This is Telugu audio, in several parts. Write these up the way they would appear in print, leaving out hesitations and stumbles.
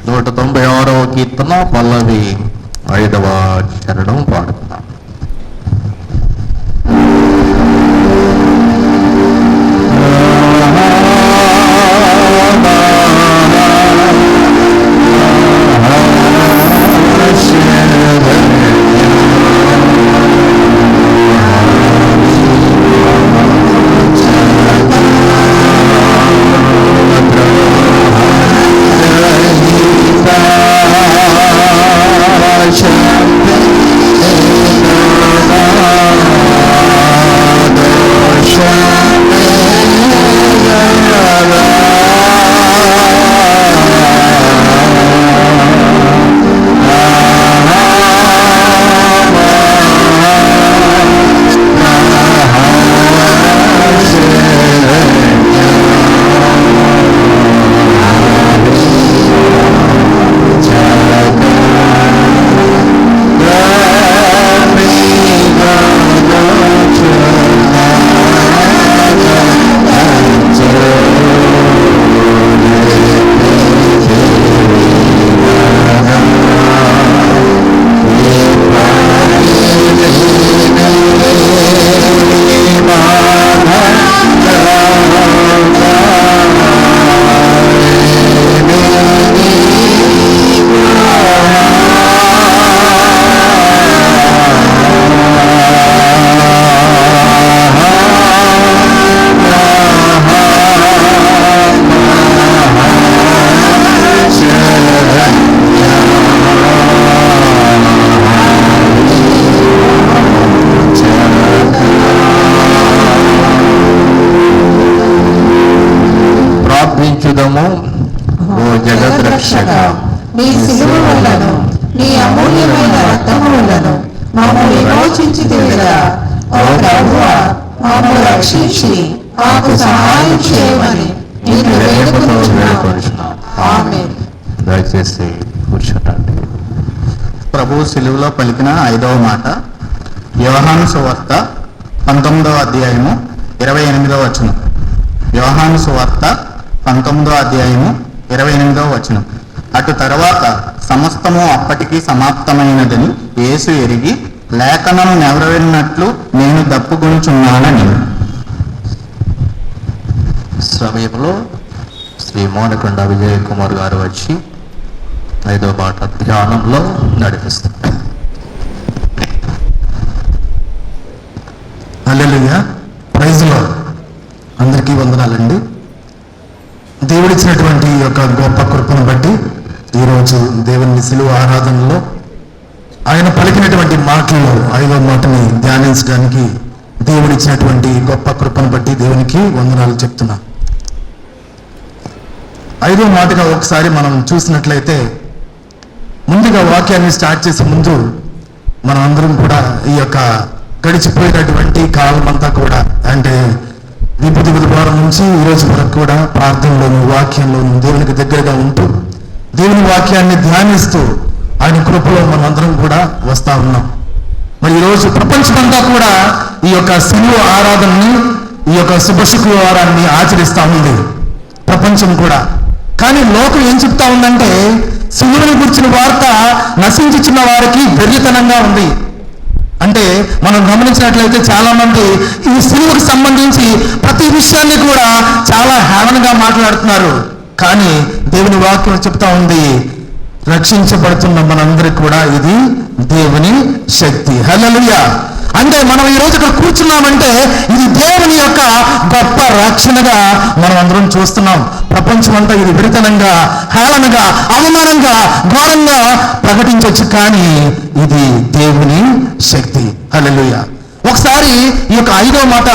196వ కీర్తన పల్లవి 5వ చరణం పాడుతున్నాం. ఓ జగద్రక్షక, నీ సిలువ వలన నీ అమూల్యమైన రక్తము వలన మమ్ము విమోచించితివిగా. ఓ ప్రభువా, మమ్ము రక్షించి మాకు సహాయం చేయమని నిన్ను వేడుకొనుచున్నాము. ఆమేన్. దయచేసి కూర్చోండి. ప్రభు సిలువలో పలికిన 5వ మాట యోహాను సువార్త 19వ అధ్యాయము 28వ వచనం. యోహాను సువార్త 19వ అధ్యాయము 28వ వచనం. అటు తర్వాత సమస్తము అప్పటికి సమాప్తమైనదని యేసు ఎరిగి లేఖనం నెరవేరినట్లు నేను దప్పుకొనుచున్నానని. సమయంలో శ్రీ మోనకొండ విజయ్ కుమార్ గారు వచ్చి 5వ మాట ధ్యానంలో నడిపిస్తారు. హల్లెలూయా, ప్రైజ్ లార్డ్. అందరికీ వందనాలండి. దేవుడిచ్చినటువంటి ఈ యొక్క గొప్ప కృపను బట్టి ఈరోజు దేవుని సిలువ ఆరాధనలో ఆయన పలికినటువంటి మాటల్లో 5వ మాటని ధ్యానించడానికి దేవుడిచ్చినటువంటి గొప్ప కృపను బట్టి దేవునికి వందనాలు చెప్తున్నా. 5వ మాటగా ఒకసారి మనం చూసినట్లయితే, ముందుగా వాక్యాన్ని స్టార్ట్ చేసే ముందు మనం అందరం కూడా ఈ యొక్క గడిచిపోయినటువంటి కాలం అంతా కూడా, అంటే విభూతి బుధవారం నుంచి ఈ రోజు వరకు కూడా ప్రార్థనలోను వాక్యంలోను దేవునికి దగ్గరగా ఉంటూ దేవుని వాక్యాన్ని ధ్యానిస్తూ ఆయన కృపలో మనందరం కూడా వస్తా ఉన్నాం. మరి ఈరోజు ప్రపంచమంతా కూడా ఈ యొక్క సిలువ ఆరాధనని, ఈ యొక్క శుభ శుక్రవారాన్ని ఆచరిస్తూ ఉంది ప్రపంచం కూడా. కానీ లోకం ఏం చెప్తా ఉందంటే, సిలువని గురించిన వార్త నశించుచున్న వారికి వెర్రితనంగా ఉంది. అంటే మనం గమనించినట్లయితే చాలా మంది ఈ సిలువకు సంబంధించి ప్రతి విషయాన్ని కూడా చాలా హేళనగా మాట్లాడుతున్నారు. కానీ దేవుని వాక్యం చెప్తా ఉంది, రక్షించబడుతున్న మనందరికి కూడా ఇది దేవుని శక్తి. హల్లెలూయా. అంటే మనం ఈ రోజు ఇక్కడ కూర్చున్నామంటే ఇది దేవుని యొక్క గొప్ప రక్షణగా మనం అందరం చూస్తున్నాం. ప్రపంచం అంతా ఇది విడతనంగా, హేళనగా, అవమానంగా, ఘోరంగా ప్రకటించవచ్చు, కానీ ఇది దేవుని శక్తి. హల్లెలూయా. ఒకసారి ఈ యొక్క 5వ మాట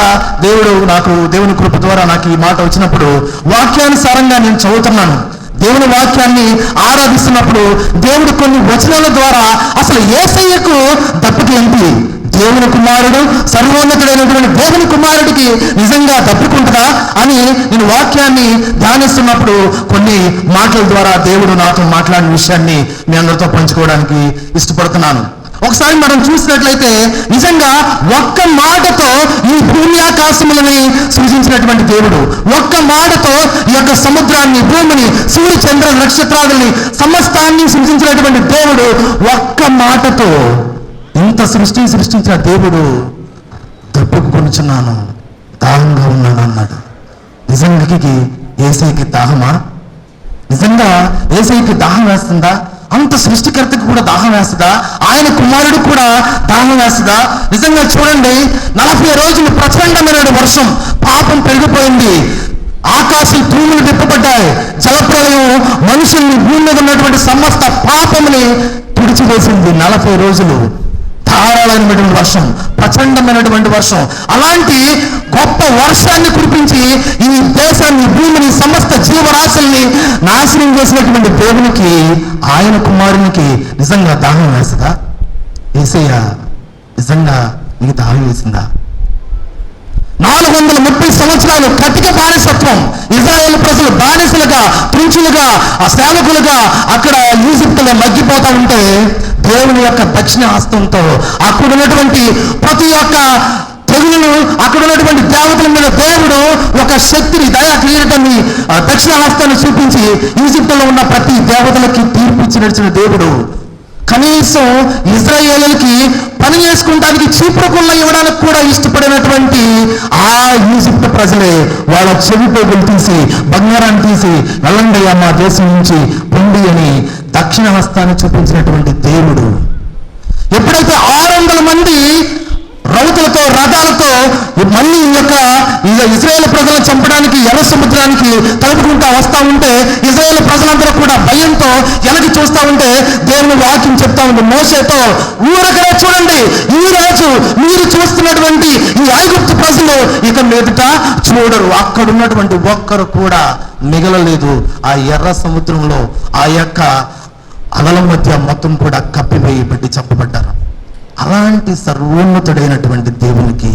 దేవుని కృప ద్వారా నాకు ఈ మాట వచ్చినప్పుడు వాక్యానుసారంగా నేను చదువుతున్నాను. దేవుని వాక్యాన్ని ఆరాధిస్తున్నప్పుడు దేవుడు కొన్ని వచనాల ద్వారా అసలు యేసయ్యకు దప్పకి ఏంటి, దేవుని కుమారుడు సర్వోన్నతుడైనటువంటి దేవుని కుమారుడికి నిజంగా దప్పుకుంటుందా అని నేను వాక్యాన్ని ధ్యానిస్తున్నప్పుడు కొన్ని మాటల ద్వారా దేవుడు నాతో మాట్లాడిన విషయాన్ని మీ అందరితో పంచుకోవడానికి ఇష్టపడుతున్నాను. ఒకసారి మనం చూసినట్లయితే నిజంగా ఒక్క మాటతో ఈ భూమి ఆకాశములని సృజించినటువంటి దేవుడు, ఒక్క మాటతో ఈ యొక్క సముద్రాన్ని, భూమిని, సూర్య చంద్ర నక్షత్రాలని, సమస్తాన్ని సృజించినటువంటి దేవుడు ఒక్క మాటతో ఇంత సృష్టించిన దేవుడు దప్పుకొనుచున్నాను, దాహంగా ఉన్నాను అన్నాడు. నిజంగా యేసయ్యకి దాహమా? నిజంగా యేసయ్యకి దాహం వేస్తుందా? అంత సృష్టికర్తకు కూడా దాహం వేస్తుందా? ఆయన కుమారుడు కూడా దాహం వేస్తుందా? నిజంగా చూడండి, 40 రోజులు ప్రచండమైన వర్షం, పాపం పెరిగిపోయింది, ఆకాశం తూములు తిప్పబడ్డాయి, జలప్రలయం మనుషుల్ని, భూమి మీద ఉన్నటువంటి సమస్త పాపముని తుడిచివేసింది. 40 రోజులు ధారాళమైనటువంటి వర్షం, ప్రచండమైనటువంటి వర్షం. అలాంటి గొప్ప వర్షాన్ని కురిపించి ఈ దేశాన్ని, భూమిని, సమస్త జీవరాశుల్ని నాశనం చేసినటువంటి దేవునికి, ఆయన కుమారునికి నిజంగా దాహం వేస్తుందా? యేసయ్య నిజంగా నీకు దాహం వేసిందా? 430 సంవత్సరాలు కటిక బానిసత్వం, ఇజ్రాయేల్ ప్రజలు బానిసలుగా, త్రుంచులుగా, సేవకులుగా అక్కడ ఈజిప్టులో మగ్గిపోతా ఉంటే దేవుని యొక్క దక్షిణ హస్తంతో అక్కడ ఉన్నటువంటి ప్రతి ఒక్క తెగులను, అక్కడ ఉన్నటువంటి దేవతల మీద దేవుడు ఒక శక్తిని, దయా క్రీడని, దక్షిణ హస్తాన్ని చూపించి ఈజిప్టులో ఉన్న ప్రతి దేవతలకి తీర్పు ఇచ్చిన దేవుడు కనీసం ఇజ్రాయేలుకి పని చేసుకుంటానికి చీపురుకుళ్ళ ఇవ్వడానికి కూడా ఇష్టపడినటువంటి ఆ ఈజిప్ట్ ప్రజలే వాళ్ళ చెవి పోగులు తీసి, బంగారాన్ని తీసి, వెళ్ళండి మా దేశం నుంచి పొండి అని దక్షిణ హస్తాన్ని చూపించినటువంటి దేవుడు. ఎప్పుడైతే 600 మంది రౌతులతో, రథాలతో మళ్ళీ ఇజ్రాయేల్ ప్రజలను చంపడానికి ఎర్ర సముద్రానికి తలుపుకుంటా వస్తా ఉంటే ఇజ్రాయేల్ ప్రజలందరూ కూడా భయంతో వెనక్కి చూస్తా ఉంటే దేవుని వాక్యం చెప్తా ఉంది మోషేతో, ఊరకనే చూడండి, ఈ రోజు మీరు చూస్తున్నటువంటి ఈ ఐగుప్తు ప్రజలు ఇక మీదట చూడరు. అక్కడ ఉన్నటువంటి ఒక్కరు కూడా మిగలలేదు. ఆ ఎర్ర సముద్రంలో ఆ యొక్క అలల మధ్య మొత్తం కూడా కప్పివేయబడి చంపబడ్డారు. అలాంటి సర్వోన్నతుడైనటువంటి దేవునికి,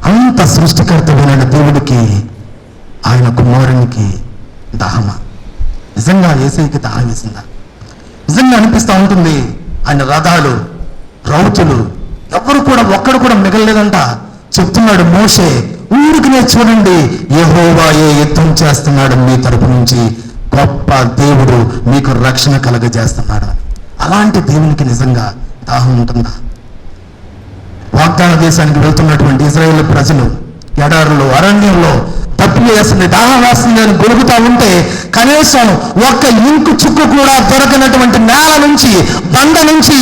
అంత సృష్టికర్తమైన దేవుడికి, ఆయన కుమారునికి దాహమా? నిజంగా యేసయ్యకి దాహం వేసిందా? నిజంగా అనిపిస్తూ ఉంటుంది. ఆయన రథాలు, రౌతులు ఎవరు కూడా, ఒక్కడు కూడా మిగలలేదంట. చెప్తున్నాడు మోషే, ఊరికినే చూడండి, యెహోవాయే యుద్ధం చేస్తున్నాడు మీ తరపు నుంచి, గొప్ప దేవుడు మీకు రక్షణ కలగజేస్తున్నాడు. అలాంటి దేవునికి నిజంగా దాహం ఉంటుందా? వాగ్దాన దేశానికి వెళ్తున్నటువంటి ఇజ్రాయేల్ ప్రజలు ఎడారులో, అరణ్యంలో తప్పివేస్తుంది, దాహం వేస్తుంది అని గొలుగుతా ఉంటే కనీసం ఒక్క ఇంకు చుక్కు కూడా దొరకనటువంటి నేల నుంచి, బండ నుంచి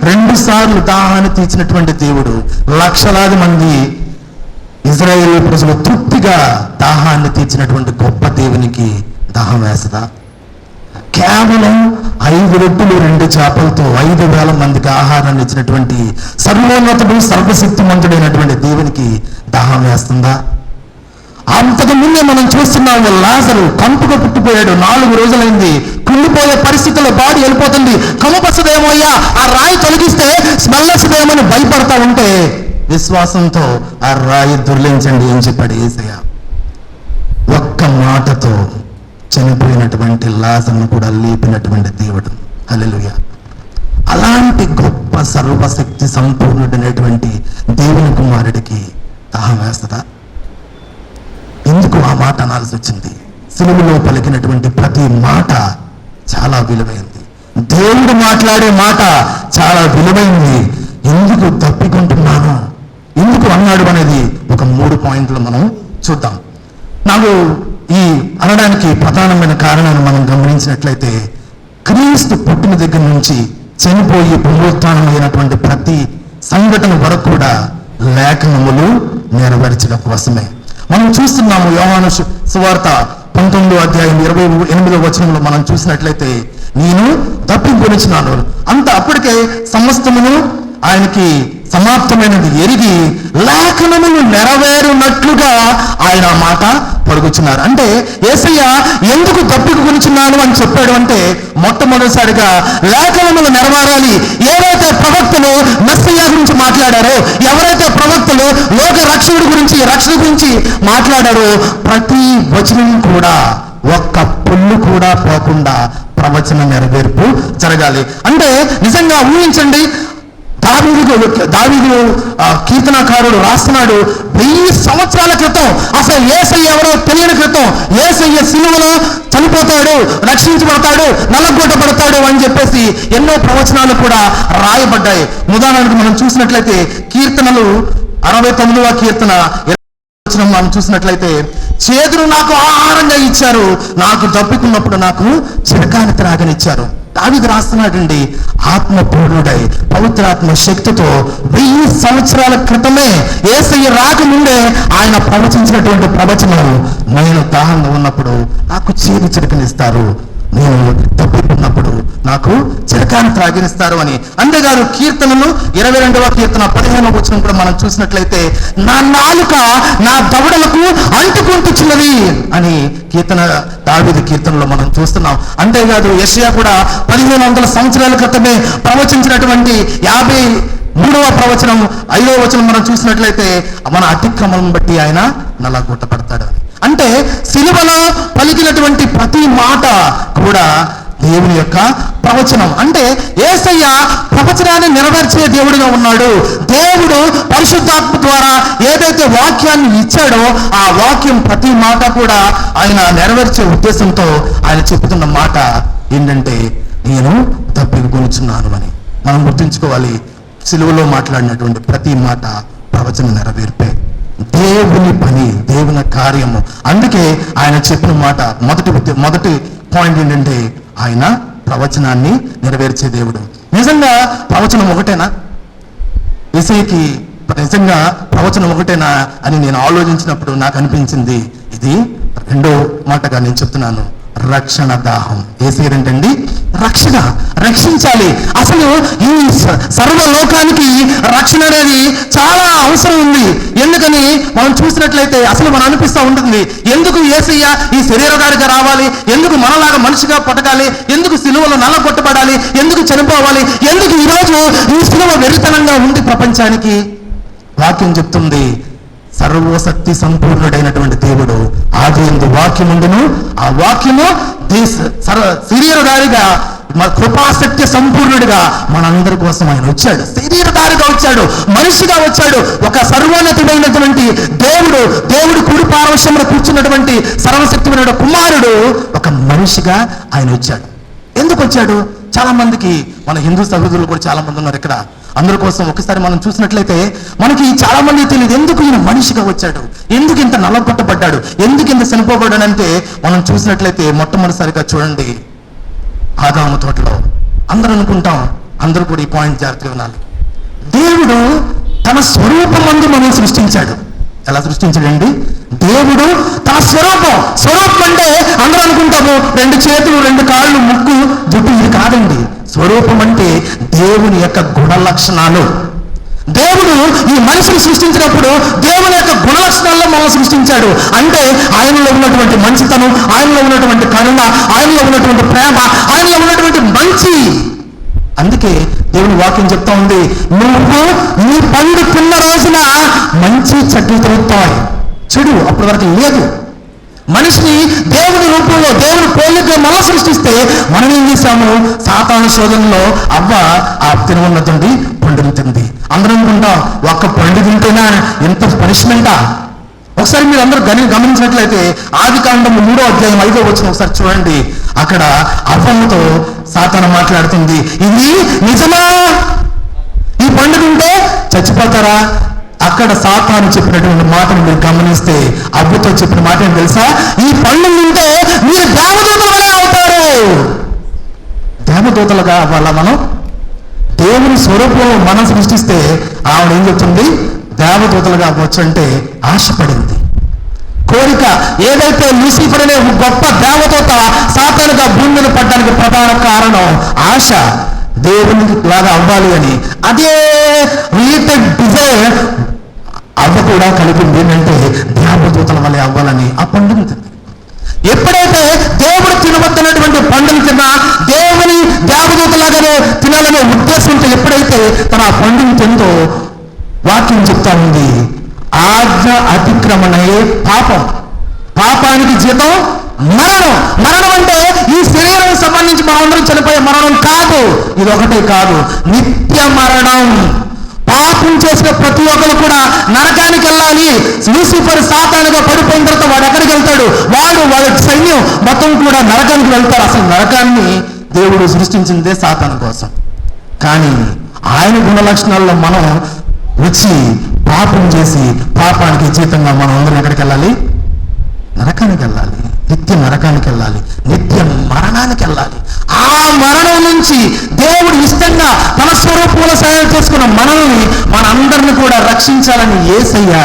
2 సార్లు దాహాన్ని తీర్చినటువంటి దేవుడు, లక్షలాది మంది ఇజ్రాయేల్ ప్రజలు తృప్తిగా దాహాన్ని తీర్చినటువంటి గొప్ప దేవునికి దాహం వేస్తుందా? కేవలం 5 రొట్టెలు 2 చేపలతో 5,000 మందికి ఆహారాన్ని ఇచ్చినటువంటి సర్వోన్నతుడు, సర్వశక్తిమంతుడైనటువంటి దేవునికి దాహం వేస్తుందా? అంతకు ముందే మనం చూస్తున్నాము, లాజరు కంపుగా పుట్టిపోయాడు, 4 రోజులైంది, కుళ్ళిపోయే పరిస్థితుల్లో బాడీ వెళ్ళిపోతుంది. కమ్మపసదేమోయ్యా, ఆ రాయి తొలగిస్తే స్మెల్ వస్తుందేమని భయపడతా ఉంటే విశ్వాసంతో ఆ రాయి దుర్లించండి అని చెప్పాడు యేసయ్య. ఒక్క మాటతో చనిపోయినటువంటి లాజరును కూడా లేపినటువంటి దేవుడు. హల్లెలూయా. అలాంటి గొప్ప సర్వశక్తి సంపూర్ణుడైనటువంటి దేవుని కుమారుడికి దాహం వేస్తుందా? ఎందుకు ఆ మాట అనాల్సి వచ్చింది? సిలువలో పలికినటువంటి ప్రతి మాట చాలా విలువైంది. దేవుడు మాట్లాడే మాట చాలా విలువైంది. ఎందుకు తప్పికుంటున్నాను, ఎందుకు అన్నాడు అనేది ఒక 3 పాయింట్లు మనం చూద్దాం. నాకు ఈ అనడానికి ప్రధానమైన కారణాన్ని మనం గమనించినట్లయితే, క్రీస్తు పుట్టిన దగ్గర నుంచి చనిపోయి పునరుత్థానం అయినటువంటి ప్రతి సంఘటన వరకు కూడా లేఖనములు నెరవేర్చడం కోసమే. మనం చూస్తున్నాము యోహాను సువార్త 19వ అధ్యాయం 28వ వచనంలో మనం చూసినట్లయితే, నేను తప్పింపునిచ్చినాను అంత అప్పటికే సమస్తమును ఆయనకి సమాప్తమైనది ఎరిగి లేఖనములు నెరవేరునట్లుగా ఆయన మాట పరుగుచున్నారు. అంటే యేసయ్య ఎందుకు తప్పికొనిచున్నాను అని చెప్పాడు అంటే, మొట్టమొదటిసారిగా లేఖనములు నెరవేరాలి. ఏవైతే ప్రవక్తలు మెస్సయ్య గురించి మాట్లాడారో, ఎవరైతే ప్రవక్తలు లోక రక్షకుడి గురించి, రక్షణ గురించి మాట్లాడారో, ప్రతి వచనం కూడా ఒక్క పొల్లు కూడా పోకుండా ప్రవచన నెరవేర్పు జరగాలి. అంటే నిజంగా ఊహించండి, దావీదు కీర్తనకారుడు రాస్తున్నాడు, 1000 సంవత్సరాల క్రితం, అసలు యేసయ్య ఎవరో తెలియని క్రితం, యేసయ్య సిలువలో చనిపోతాడు, రక్షించబడతాడు, నల్లగొట్టబడతాడు అని చెప్పేసి ఎన్నో ప్రవచనాలు కూడా రాయబడ్డాయి. ఉదాహరణకు మనం చూసినట్లయితే కీర్తనలు 69వ కీర్తన మనం చూసినట్లయితే, చేదును నాకు ఆహారంగా ఇచ్చారు, నాకు దప్పికున్నప్పుడు నాకు చిరకాని త్రాగనిచ్చారు. దావీదు రాస్తున్నాడండి, ఆత్మపూర్ణుడై పవిత్రాత్మ శక్తితో 1000 సంవత్సరాల క్రితమే యేసయ్య రాకముందే ఆయన ప్రవచించినటువంటి ప్రవచనం, నేను దాహంగా ఉన్నప్పుడు నాకు చేదు చిరకనిస్తారు, నేను తప్పికున్నప్పుడు నాకు చిరకాని త్రాగినిస్తారు అని. అంతేకాదు కీర్తనలు 22వ కీర్తన 15వ వచనం కూడా మనం చూసినట్లయితే, నా నాలుక నా దవడలకు అంటుకుంటున్నది అని దావీదు కీర్తనలో మనం చూస్తున్నాం. అంతేకాదు యెషయా కూడా 1500 సంవత్సరాల క్రితమే ప్రవచించినటువంటి 53వ ప్రవచనం 5వ వచనం మనం చూసినట్లయితే, మన అతిక్రమం బట్టి ఆయన నల్లగొట్టబడతాడు అని. అంటే సిలువలో పలికినటువంటి ప్రతి మాట కూడా దేవుని యొక్క ప్రవచనం. అంటే యేసయ్య ప్రవచనాన్ని నెరవేర్చే దేవుడిగా ఉన్నాడు. దేవుడు పరిశుద్ధాత్మ ద్వారా ఏదైతే వాక్యాన్ని ఇచ్చాడో ఆ వాక్యం ప్రతి మాట కూడా ఆయన నెరవేర్చే ఉద్దేశంతో ఆయన చెబుతున్న మాట ఏంటంటే, నేను తప్పికొనుచున్నాను అని. మనం గుర్తుంచుకోవాలి, సిలువలో మాట్లాడినటువంటి ప్రతి మాట ప్రవచన నెరవేర్పే, దేవుని పని, దేవుని కార్యము. అందుకే ఆయన చెప్పిన మాట మొదటి పాయింట్ ఏంటంటే, ఆయన ప్రవచనాన్ని నెరవేర్చే దేవుడు. నిజంగా ప్రవచనం ఒకటేనా? యేసయ్యకి నిజంగా ప్రవచనం ఒకటేనా అని నేను ఆలోచించినప్పుడు నాకు అనిపించింది, ఇది రెండో మాటగా నేను చెప్తున్నాను, రక్షణ దాహం. యేసయ్యేంటండి, రక్షణ, రక్షించాలి. అసలు ఈ సర్వలోకానికి రక్షణ అనేది చాలా అవసరం ఉంది. ఎందుకని మనం చూసినట్లయితే అసలు మనం అనిపిస్తూ ఉంటుంది, ఎందుకు యేసయ్య ఈ శరీరధారిగా రావాలి, ఎందుకు మనలాగా మనిషిగా పుట్టగాలి, ఎందుకు సిలువలో నల్లగొట్టబడాలి, ఎందుకు చనిపోవాలి, ఎందుకు ఈరోజు ఈ సిలువ వెరితనంగా ఉంది ప్రపంచానికి? వాక్యం చెప్తుంది, సర్వశక్తి సంపూర్ణుడైనటువంటి దేవుడు ఆదియందు వాక్యముండును, ఆ వాక్యము శరీరధారిగా కృపాశక్తి సంపూర్ణుడిగా మనందరి కోసం ఆయన వచ్చాడు. శరీరధారిగా వచ్చాడు, మనిషిగా వచ్చాడు. ఒక సర్వోన్నతుడైనటువంటి దేవుడు కుడి పార్శ్వమున కూర్చున్నటువంటి సర్వశక్తిమైన కుమారుడు ఒక మనిషిగా ఆయన వచ్చాడు. ఎందుకు వచ్చాడు? చాలా మందికి, మన హిందూ సహోదరులు కూడా చాలా మంది ఉన్నారు ఇక్కడ, అందరి కోసం ఒకసారి మనం చూసినట్లయితే మనకి చాలా మంది తెలియదు, ఎందుకు ఈయన మనిషిగా వచ్చాడు, ఎందుకు ఇంత నల్లగొట్టబడ్డాడు, ఎందుకు ఇంత చనిపోబడ్డాడు అంటే, మనం చూసినట్లయితే మొట్టమొదటిసారిగా చూడండి, ఆదాము తోటలో అందరూ అనుకుంటాం, అందరూ కూడా ఈ పాయింట్ జాగ్రత్తగా వినాలి, దేవుడు తన స్వరూపమందు మనం సృష్టించాడు. ఎలా సృష్టించాడండి? దేవుడు తన స్వరూపం అంటే అందరూ అనుకుంటాము 2 చేతులు, 2 కాళ్ళు, ముక్కు, జుట్టు. ఇది కాదండి. స్వరూపం అంటే దేవుని యొక్క గుణ లక్షణాలు. దేవుడు ఈ మనిషిని సృష్టించినప్పుడు దేవుని యొక్క గుణ లక్షణాల్లో మనం సృష్టించాడు. అంటే ఆయనలో ఉన్నటువంటి మంచితనం, ఆయనలో ఉన్నటువంటి కరుణ, ఆయనలో ఉన్నటువంటి ప్రేమ, ఆయనలో ఉన్నటువంటి మంచి. అందుకే దేవుని వాక్యం చెప్తా ఉంది, నువ్వు నీ పండు తిన్న రోజున మంచి చెడ్డలు తొలుగుతాయి. చెడు అప్పటి వరకు లేదు. మనిషిని దేవుని రూపంలో, దేవుని పోలికలో మనం సృష్టిస్తే మనం ఏం చేశాము? సాతాను శోధనలో అవ్వ ఆ తినవన్నదండి పండుని తింది. అందరం అనుకుంటాం, ఒక్క పండు తింటేనా ఎంత పనిష్మెంటా? ఒకసారి మీరు అందరూ గమనించినట్లయితే ఆదికాండం 3వ అధ్యాయం 5వ వచనం ఒకసారి చూడండి. అక్కడ అవ్వతో సాతాను మాట్లాడుతుంది, ఇది నిజమా? ఈ పండు తింటే చచ్చిపోతారా? అక్కడ సాతాను చెప్పినటువంటి మాటను మీరు గమనిస్తే అవ్వతో చెప్పిన మాట ఏం తెలుసా? ఈ పండు తింటే మీరు దేవదూతలుగా అవుతారు. దేవదూతలుగా అవ్వాలా మనం? దేవుని స్వరూపం మనం సృష్టిస్తే ఆవిడ ఏం చెప్తుంది? దేవదూతలుగా అవ్వచ్చు అంటే ఆశపడింది. కోరిక ఏదైతే లూసిఫర్ అనే గొప్ప దేవదూత సాతానుగా భూమి మీద పడడానికి ప్రధాన కారణం ఆశ, దేవునికి లాగా అవ్వాలి అని. అదే రిలేటెడ్ డిజైర్ అవ్వ కూడా కలిపింది. ఏంటంటే దేవదూతల వల్లే అవ్వాలని ఆ పండుని తింది. ఎప్పుడైతే దేవుడు తినవద్దన్నటువంటి పండుని తిన్నా దేవుని దేవదూతలాగానే తినాలనే ఉద్దేశంతో ఎప్పుడైతే తన ఆ పండుని తిందో వాక్యం చెప్తా ఉంది, ఆజ్ఞ అతిక్రమణయే పాపం, పాపానికి జీతం మరణం. మరణం అంటే ఈ శరీరం సంబంధించి మనందరం చనిపోయే మరణం కాదు. ఇది ఒకటే కాదు, నిత్య మరణం. పాపం చేసిన ప్రతి ఒక్కరు కూడా నరకానికి వెళ్ళాలి. లూసిఫర్ సాతానుగా పడిపోయిన తర్వాత వాడు ఎక్కడికి వెళ్తాడు? వాడి సైన్యం మొత్తం కూడా నరకానికి వెళ్తారు. అసలు నరకాన్ని దేవుడు సృష్టించిందే సాతాను కోసం. కానీ ఆయన గుణ లక్షణాల్లో మనం వచ్చి పాపం చేసి పాపానికి జీతంగా మనం అందరం ఎక్కడికి వెళ్ళాలి? నరకానికి వెళ్ళాలి. నిత్య నరకానికి వెళ్ళాలి, నిత్య మరణానికి వెళ్ళాలి. ఆ మరణం నుంచి దేవుడు ఇష్టంగా తన స్వరూపంలో సేవ చేసుకున్న మనల్ని మనందరిని కూడా రక్షించాలని యేసయ్య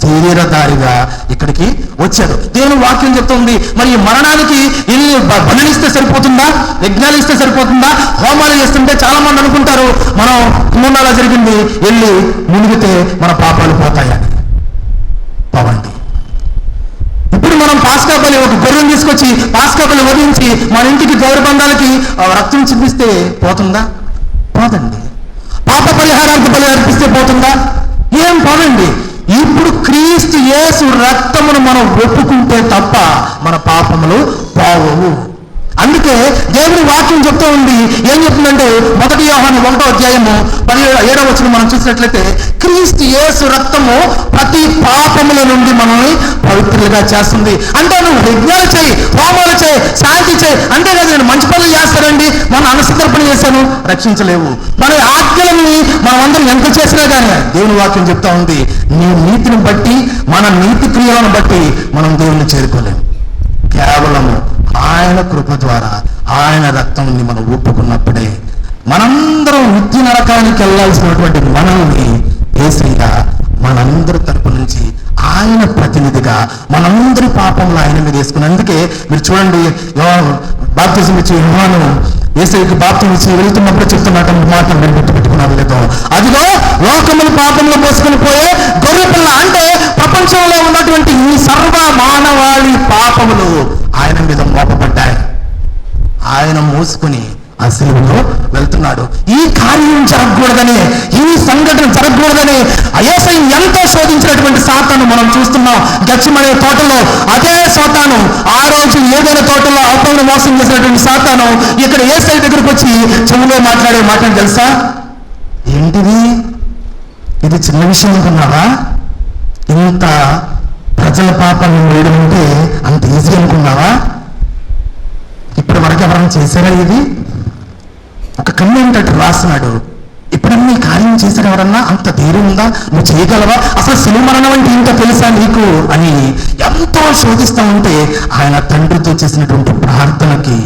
శరీరధారిగా ఇక్కడికి వచ్చాడు. దేవుని వాక్యం చెప్తుంది. మరి ఈ మరణానికి ఇల్లు బలిస్తే సరిపోతుందా? యజ్ఞాలు ఇస్తే సరిపోతుందా? హోమాలు చేస్తుంటే చాలా మంది అనుకుంటారు మనం ముందులా జరిగింది, వెళ్ళి మునిగితే మన పాపాలు పోతాయని. పవండి, ఇప్పుడు మనం పాస్కా బలి ఒక గొర్రెను తీసుకొచ్చి పాస్కా బలి వధించి మన ఇంటికి గౌరవ బంధాలకి రక్తం చూపిస్తే పోతుందా? పోదండి. పాప పరిహారానికి బలి అర్పిస్తే పోతుందా? ఏం పోదండి. ఇప్పుడు క్రీస్తు యేసు రక్తమును మనం ఒప్పుకుంటే తప్ప మన పాపములు పోవవు. అందుకే దేవుని వాక్యం చెప్తూ ఉంది. ఏం చెప్తుందంటే 1 యోహాను 1:17 మనం చూసినట్లయితే క్రీస్తు యేసు రక్తము ప్రతి పాపముల నుండి మనల్ని పవిత్రులుగా చేస్తుంది. అంటే నువ్వు యజ్ఞాలు చేయి, హోమాలు చేయి, శాంతి చేయి, అంతేకాదు నేను మంచి పనులు చేస్తానండి, మనం అనుసంతర్పణ చేశాను, రక్షించలేవు. మన ఆజ్ఞలని మనం అందరం ఎంత చేసినా కానీ దేవుని వాక్యం చెప్తా ఉంది, నీ నీతిని బట్టి మన నీతి క్రియలను బట్టి మనం దేవుని చేరుకోలేము. కేవలము ఆయన కృప ద్వారా ఆయన రక్తం మనం ఒప్పుకున్నప్పుడే మనందరం నిత్య నరకానికి వెళ్ళాల్సినటువంటి మనల్ని యేసయ్య మనందరి తరపు నుంచి ఆయన ప్రతినిధిగా మనందరి పాపంలో ఆయన మీద వేసుకుని. అందుకే మీరు చూడండి, బాప్తిజం ఇచ్చి యోహాను యేసయ్యకి బాప్తిజం ఇచ్చి వెళ్తున్నప్పుడు చెప్తున్నట్టు మాటలు మీరు గుర్తుపెట్టుకున్నారు లేదో, అదిగో లోకములు పాపంలో మోసుకొని పోయే గొర్రె పిల్ల. అంటే ప్రపంచంలో ఉన్నటువంటి ఈ సర్వ మానవాళి పాపములు ఆయన మీద మోపబడ్డాయి. ఆయన మోసుకుని ఆ సిలువలో వెళ్తున్నాడు. ఈ కార్యం జరగకూడదని, ఈ సంఘటన జరగకూడదని యేసయ్య ఎంతో శోధించినటువంటి సాతాను మనం చూస్తున్నాం. గెత్సేమనే తోటలో అదే సాతాను, ఆ రోజు ఏదైనా తోటలో అపవాదిని మోసం చేసినటువంటి సాతాను ఇక్కడ యేసయ్య దగ్గరికి వచ్చి చెవులో మాట్లాడే మాటలు తెలుసా? ఏంటిది? ఇది చిన్న విషయం అనుకున్నావా? ఇంత ప్రజల పాపాలను వేయడం అంటే అంత ఈజీ అనుకున్నావా? ఇప్పటి వరకు ఎవరైనా చేశారా? ఇది ఒక కమెంట్ రాస్తున్నాడు, ఎప్పుడన్నా ఈ కార్యం చేశారు ఎవరన్నా? అంత ధైర్యం ఉందా? నువ్వు చేయగలవా? అసలు సిలువ మరణం అంటే ఇంకా తెలుసా నీకు అని ఎంతో శోధిస్తా ఉంటే ఆయన తండ్రితో చేసినటువంటి ప్రార్థనకి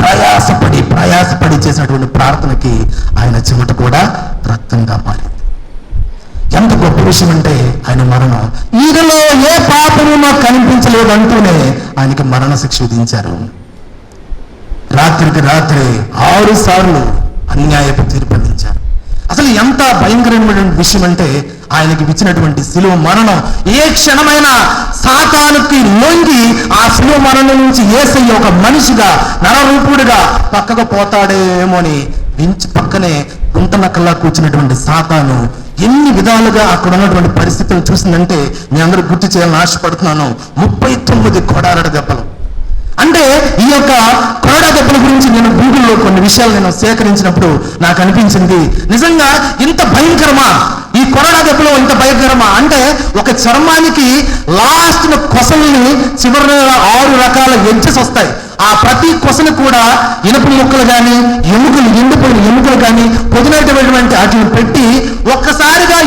ప్రయాసపడి చేసినటువంటి ప్రార్థనకి ఆయన చెమట కూడా రక్తంగా మారింది. ఎంత గొప్ప విషయం అంటే ఆయన మరణం, ఈయనలో ఏ పాపము నాకు కనిపించలేదు అంటూనే ఆయనకి మరణ శిక్ష విధించారు. రాత్రికి రాత్రి 6 సార్లు అన్యాయపు తీర్పు అందించారు. అసలు ఎంత భయంకరమైనటువంటి విషయం అంటే ఆయనకి ఇచ్చినటువంటి శిలువ మరణం ఏ క్షణమైనా సాతానుకి లొంగి ఆ శిలువ మరణం నుంచి యేసయ్య ఒక మనిషిగా నరరూపుడుగా పక్కకు పోతాడేమో అని పక్కనే గుంటనక్కల్లా కూర్చున్నటువంటి సాతాను ఎన్ని విధాలుగా అక్కడ ఉన్నటువంటి పరిస్థితులు చూసిందంటే మీ అందరూ గుర్తు చేయాలని ఆశపడుతున్నాను. 39 కొడారడ దెబ్బలు. అంటే ఈ యొక్క కొరడా దెబ్బల గురించి నేను గూగుల్లో కొన్ని విషయాలు నేను సేకరించినప్పుడు నాకు అనిపించింది, నిజంగా ఇంత భయంకరమా ఈ కొరడా దెబ్బలు? ఇంత భయంకరమా అంటే ఒక చర్మానికి లాస్ట్ కొసల్ని చివరి 6 రకాల ఎడ్జెస్ వస్తాయి. ఆ ప్రతి కొసలు కూడా ఇనుప ముక్కలు కానీ ఎముకలు, ఎండిపోయిన ఎముకలు కానీ పొదినటువంటి వాటిని పెట్టి ఒక్కసారిగా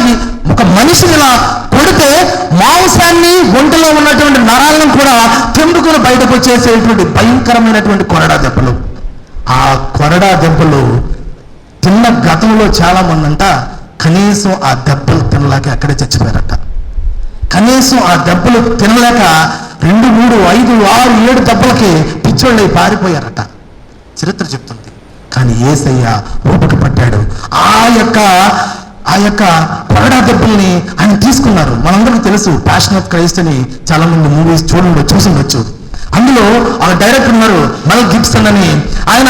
ఒక మనిషిని ఇలా కొడితే మాంసాన్ని ఒంటిలో ఉన్నటువంటి నరాలను కూడా తెంపుకొని బయటకు వచ్చేసేటువంటి భయంకరమైనటువంటి కొరడా దెబ్బలు. ఆ కొరడా దెబ్బలు తిన్న గతంలో చాలా మంది అంట కనీసం ఆ దెబ్బలు తినలేక అక్కడే చచ్చిపోయారట. కనీసం ఆ దెబ్బలు తినలేక 2, 3, 5, 6, 7 దెబ్బలకి పిచ్చోళ్ళై పారిపోయారట చరిత్ర చెప్తుంది. కానీ యేసయ్య ఓపిక పట్టాడు. ఆ యొక్క కొరడా దెబ్బల్ని ఆయన తీసుకున్నారు. మనందరికీ తెలుసు, ప్యాషన్ ఆఫ్ క్రైస్ట్ అని చాలా మంది మూవీస్ చూసుండొచ్చు. అందులో ఆ డైరెక్టర్ ఉన్నారు మెల్ గిబ్సన్ అని. ఆయన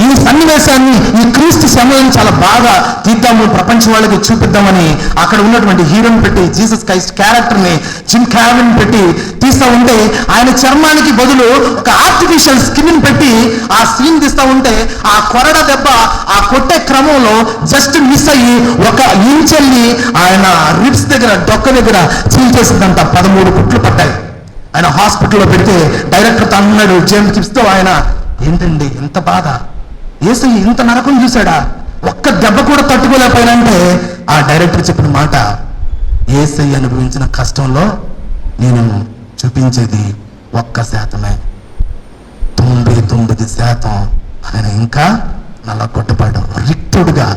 ఈ సన్నివేశాన్ని, ఈ క్రీస్తు సమయం చాలా బాగా తీద్దాము, ప్రపంచం వాళ్ళకి చూపిద్దామని అక్కడ ఉన్నటువంటి హీరోని పెట్టి, జీసస్ క్రైస్ట్ క్యారెక్టర్ ని జిమ్ క్యావిన్ పెట్టి తీస్తా ఉంటే, ఆయన చర్మానికి బదులు ఒక ఆర్టిఫిషియల్ స్కిన్ పెట్టి ఆ సీన్ తీస్తా ఉంటే, ఆ కొరడ దెబ్బ ఆ కొట్టే క్రమంలో జస్ట్ మిస్ అయ్యి ఒక ఇంచెల్ని ఆయన రిబ్స్ దగ్గర, డొక్క దగ్గర చీల్చేసిందంట. 13 కుట్లు పడ్డాయి. ఆయన హాస్పిటల్లో పెడితే డైరెక్టర్ తో అన్నాడు జేమ్స్ గిబ్స్ తో, ఆయన ఏంటండి ఎంత బాధ, యేసయ్య ఇంత నరకం చూశాడా, ఒక్క దెబ్బ కూడా తట్టుకోలేకపోయినంటే ఆ డైరెక్టర్ చెప్పిన మాట, యేసయ్య అనుభవించిన కష్టంలో నేను చూపించేది 1%, 99% ఆయన ఇంకా నల్లగొట్టబడ్డాడు, రిక్తుడుగా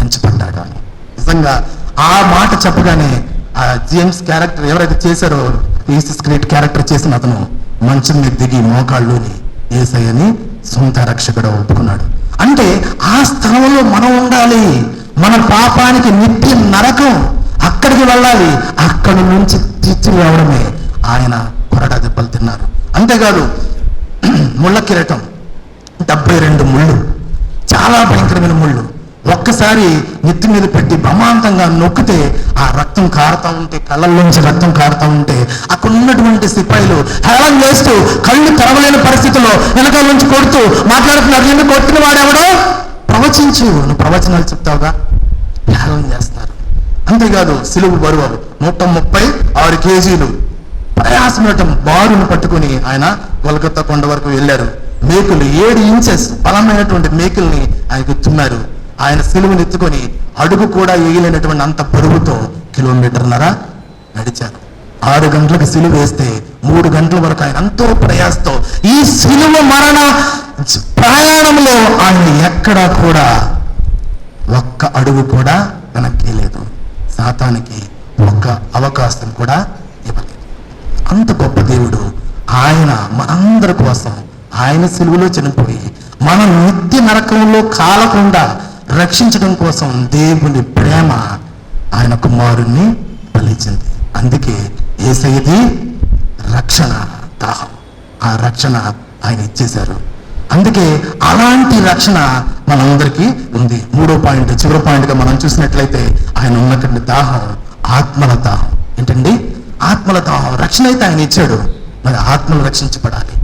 ఎంచబడ్డాడు అని. నిజంగా ఆ మాట చెప్పగానే ఆ జేమ్స్ క్యారెక్టర్ ఎవరైతే చేశారో, జీసస్ క్రైస్ట్ క్యారెక్టర్ చేసిన అతను మంచం మీద దిగి మోకాళ్ళుని యేసయ్యని సొంత రక్షకుడు ఒప్పుకున్నాడు. అంటే ఆ స్థలంలో మనం ఉండాలి. మన పాపానికి నిత్య నరకం, అక్కడికి వెళ్ళాలి. అక్కడి నుంచి తీర్చి రావడమే. ఆయన కొరడా దెబ్బలు తిన్నారు. అంతేకాదు ముళ్ళ కిరీటం, 72 ముళ్ళు, చాలా భయంకరమైన ముళ్ళు. ఒక్కసారి నెత్తి మీద పెట్టి బ్రహ్మాంతంగా నొక్కితే ఆ రక్తం కారుతా ఉంటే, కళ్ళల్లోంచి రక్తం కారుతా ఉంటే, అక్కడ ఉన్నటువంటి సిపాయిలు హేళన చేస్తూ, కళ్ళు తెరవలేని పరిస్థితిలో వెనకాల నుంచి కొడుతూ మాట్లాడుతున్నారు. ఎందుకు కొట్టిన వాడెవడో ప్రవచించు, నువ్వు ప్రవచనాలు చెప్తావుగా, హేళన చేస్తున్నారు. అంతేకాదు సిలువు బరువు 136 కేజీలు ప్రయాసమటం బారును పట్టుకుని ఆయన కోల్కతా కొండ వరకు వెళ్ళారు. మేకులు 7 ఇంచెస్ బలమైనటువంటి మేకుల్ని ఆయనకు తున్నారు. ఆయన సిలువను ఎత్తుకొని అడుగు కూడా వేయలేనటువంటి అంత బరువుతో 1.5 కిలోమీటర్ల నడిచారు. 6 గంటలకు సిలువ వేస్తే 3 గంటల వరకు ఆయన ఎంతో ప్రయాసతో ఈ సిలువ మరణ ప్రయాణంలో ఆయన ఎక్కడా కూడా ఒక్క అడుగు కూడా వెనక్కి లేదు. సాతానికి ఒక్క అవకాశం కూడా ఇవ్వలేదు. అంత గొప్ప దేవుడు ఆయన మనందరి కోసం ఆయన సిలువలో చనిపోయి మన నిత్య నరకంలో కాలకుండా రక్షించడం కోసం దేవుని ప్రేమ ఆయన కుమారుణ్ణి బలిచింది. అందుకే యేసయ్యది రక్షణ దాహం, ఆ రక్షణ ఆయన ఇచ్చేశారు. అందుకే అలాంటి రక్షణ మనందరికీ ఉంది. 3వ పాయింట్, చివరి పాయింట్గా మనం చూసినట్లయితే ఆయన ఉన్నటువంటి దాహం ఆత్మల దాహం. ఏంటండి? ఆత్మల దాహం. రక్షణ అయితే ఆయన ఇచ్చాడు, మరి ఆత్మలు రక్షించబడాలి.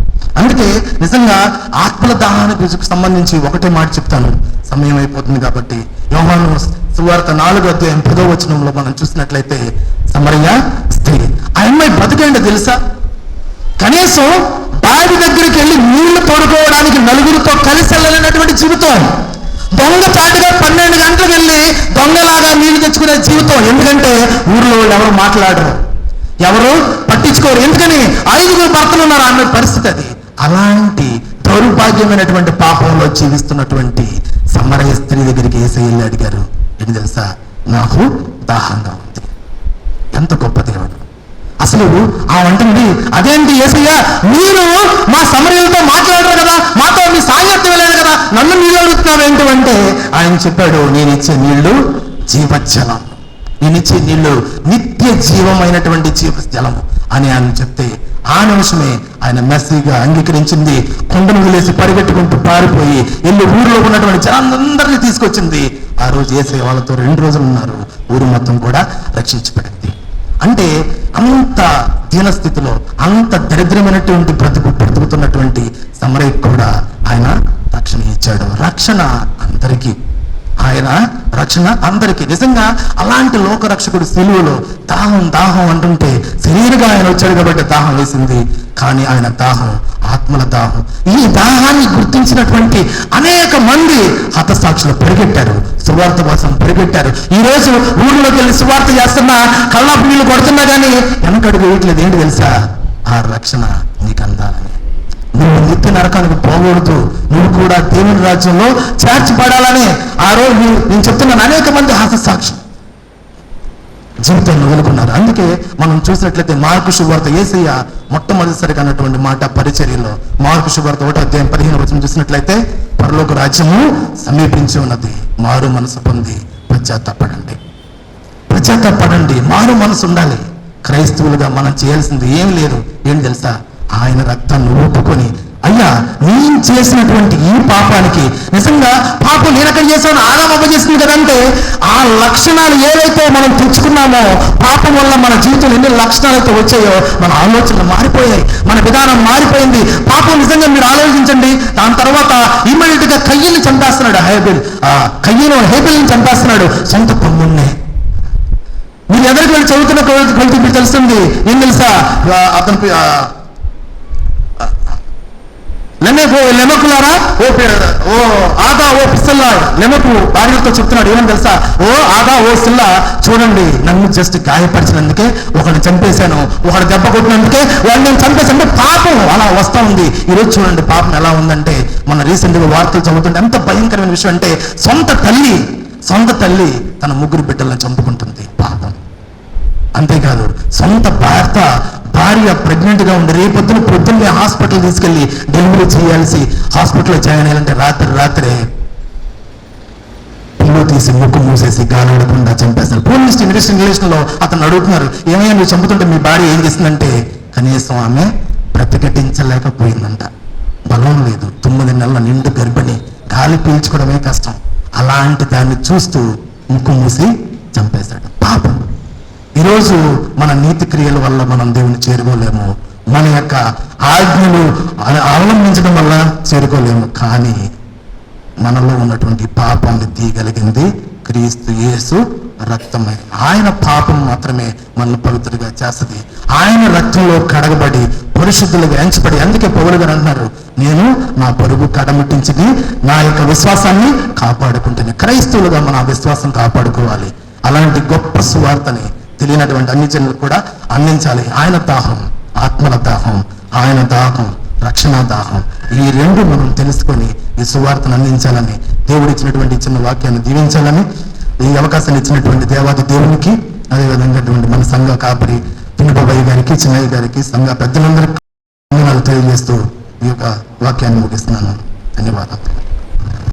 అందుకే నిజంగా ఆత్మల దాహానికి సంబంధించి ఒకటే మాట చెప్తాను, సమయం అయిపోతుంది కాబట్టి. యోహాను సువార్త 4వ అధ్యాయం 10వ వచనంలో మనం చూసినట్లయితే, సమరయ స్త్రీ, ఆ అమ్మాయి బతికేంటో తెలుసా? కనీసం బావి దగ్గరికి వెళ్ళి నీళ్లు తోడుకోవడానికి నలుగురితో కలిసి వెళ్ళలేనటువంటి జీవితం. దొంగ చాటుగా 12 గంటలకు వెళ్ళి దొంగలాగా నీళ్లు తెచ్చుకునే జీవితం. ఎందుకంటే ఊర్లో ఎవరు మాట్లాడరు, ఎవరు పట్టించుకోరు. ఎందుకని 5 భర్తలు ఉన్నారు అన్న పరిస్థితి అది. అలాంటి దౌర్భాగ్యమైనటువంటి పాపంలో జీవిస్తున్నటువంటి సమరయ స్త్రీ దగ్గరికి యేసయ్య వెళ్ళి అడిగారు, ఏంటి తెలుసా, నాకు దాహంగా ఉంది. ఎంత గొప్ప దేవుడు అసలు. ఆ అంటుంది, అదేంటి యేసయ్య, మీరు మా సమరయులతో మాట్లాడరు కదా, మాతో మీ సాంగత్యం లేదు కదా, నన్ను నీళ్ళు అడుగుతున్నావు ఏంటి అంటే, ఆయన చెప్పాడు, నేను ఇచ్చే నీళ్లు జీవజలం, నేను ఇచ్చే నీళ్లు నిత్య జీవమైనటువంటి జీవజలము అని ఆయన చెప్తే, ఆ నిమిషమే ఆయన మెస్సీగా అంగీకరించింది. కొండను వదిలేసి పరిగెట్టుకుంటూ పారిపోయి వెళ్ళి ఊరిలో ఉన్నటువంటి జనాలందరినీ తీసుకొచ్చింది. ఆ రోజు యేసయ్య వాళ్ళతో 2 రోజులు ఉన్నారు. ఊరు మొత్తం కూడా రక్షించబడింది. అంటే అంత దీనస్థితిలో, అంత దరిద్రమైనటువంటి బ్రతుకుతున్నటువంటి సమరయ్యకు కూడా ఆయన రక్షణ ఇచ్చాడు. రక్షణ అందరికీ, ఆయన రక్షణ అందరికీ. నిజంగా అలాంటి లోకరక్షకుడు సిలువలో దాహం దాహం అంటుంటే శరీరంగా ఆయన వచ్చాడు కాబట్టి దాహం వేసింది. కానీ ఆయన దాహం ఆత్మల దాహం. ఈ దాహాన్ని గుర్తించినటువంటి అనేక మంది హతసాక్షులు పరిగెట్టారు, సువార్త కోసం పరిగెట్టారు. ఈ రోజు ఊరిలోకి వెళ్ళి సువార్త చేస్తున్నా, కళ్ళాపు నీళ్ళు కొడుతున్నా కానీ వెనకడుగు వేయట్లేదు. ఏంటి తెలుసా? ఆ రక్షణ నీకు అందాలని. నువ్వు నిత్య నరకానికి పోకూడదు, నువ్వు కూడా దేవుని రాజ్యంలో చేర్చబడాలని ఆ రోజు నేను చెప్తున్నాను. అనేక మంది హతసాక్షి జీవితాన్ని వదులుకున్నారు. అందుకే మనం చూసినట్లయితే మార్కు శుభవార్త, యేసయ్య మొట్టమొదటిసారిగా అన్నటువంటి మాట పరిచర్యలో, మార్కు శుభవార్త 1వ అధ్యాయం 15వ వచనం చూసినట్లయితే, పరలోక రాజ్యము సమీపించి ఉన్నది, మారు మనసు పొంది పశ్చాత్తాపడండి. పశ్చాత్తాపడండి, మారు మనసు ఉండాలి. క్రైస్తవులుగా మనం చేయాల్సింది ఏం లేదు. ఏం తెలుసా? ఆయన రక్తాన్ని ఒప్పుకొని, అయ్యా నేను చేసినటువంటి ఈ పాపానికి నిజంగా పాపం నేను ఎక్కడ చేశాను, ఆదామవ్వ చేసింది కదంటే ఆ లక్షణాలు ఏవైతే మనం తెచ్చుకున్నామో, పాపం వల్ల మన జీవితంలో ఎన్ని లక్షణాలతో వచ్చాయో మన ఆలోచనలు మారిపోయాయి, మన విధానం మారిపోయింది. పాపం నిజంగా మీరు ఆలోచించండి. దాని తర్వాత ఇమ్మీడియట్ గా కయ్యని చంపేస్తున్నాడు హేబెల్ని చంపేస్తున్నాడు, సొంత తమ్ముణ్ణి. మీరు ఎదురికి వెళ్ళి చదువుతున్న కొలికి మీకు తెలుస్తుంది. ఏం తెలుసా, అతను లెమకులారా ఓ ఆదా ఓ పిస్తల్లా లెమకు భార్యతో చెప్తున్నాడు. ఏమని తెలుసా, ఓ ఆదా ఓ సిల్లా, చూడండి నన్ను జస్ట్ గాయపరిచినందుకే ఒకడిని చంపేశాను, ఒకడు దెబ్బ కొట్టినందుకే వాడిని నేను చంపేశాను. పాపం అలా వస్తూ ఉంది. ఈరోజు చూడండి పాపం ఎలా ఉందంటే, మన రీసెంట్గా వార్తలు చదువుతుంటే ఎంత భయంకరమైన విషయం అంటే, సొంత తల్లి తన 3 బిడ్డలను చంపుకుంటుంది. పాపం. అంతేకాదు సొంత భార్య ప్రెగ్నెంట్ గా ఉండి పొద్దున్నే హాస్పిటల్ తీసుకెళ్లి డెలివరీ చేయాల్సి హాస్పిటల్లో జాయిన్ అయ్యాలంటే రాత్రే పిల్లు తీసి ముక్కు మూసేసి గాలాడకుండా చంపేస్తారు. పోలీస్ ఇన్వెస్టిగేషన్ లో అతను అడుగుతున్నారు, ఏమైనా నువ్వు చంపుతుంటే మీ భార్య ఏం చేస్తుందంటే, కనీసం ఆమె బ్రతికటించలేకపోయిందంట. బలం లేదు, 9 నెలల నిండు గర్భిణి, గాలి పీల్చుకోవడమే కష్టం. అలాంటి దాన్ని చూస్తూ ముక్కు మూసి చంపేశాడు. పాపం. ఈరోజు మన నీతి క్రియల వల్ల మనం దేవుని చేరుకోలేము, మన యొక్క ఆజ్ఞలు అవలంబించడం వల్ల చేరుకోలేము. కానీ మనలో ఉన్నటువంటి పాపాన్ని తీయగలిగింది క్రీస్తు యేసు రక్తమే. ఆయన పాపం మాత్రమే మనల్ని పవిత్రంగా చేస్తుంది. ఆయన రక్తంలో కడగబడి పరిశుద్ధులుగా ఎంచబడి, అందుకే పౌలు గారు అంటున్నారు, నేను నా పరుగు కడముట్టించి నా యొక్క విశ్వాసాన్ని కాపాడుకుంటుంది. క్రైస్తవులుగా మన విశ్వాసం కాపాడుకోవాలి. అలాంటి గొప్ప సువార్తని తెలియనటువంటి అన్ని జనులకు కూడా అందించాలి. ఆయన దాహం, ఆత్మల దాహం, ఆయన దాహం, రక్షణ దాహం, ఈ 2 మనం తెలుసుకొని ఈ సువార్తను అందించాలని, దేవుడు ఇచ్చినటువంటి చిన్న వాక్యాన్ని దీవించాలని, ఈ అవకాశాన్ని ఇచ్చినటువంటి దేవాది దేవునికి, అదేవిధంగా మన సంఘ కాపరి పిన్నబాబయ్య గారికి, చిన్నయ్య గారికి, సంఘ పెద్దలందరికీ తెలియజేస్తూ ఈ యొక్క వాక్యాన్ని ముగిస్తున్నాను. ధన్యవాదాలు.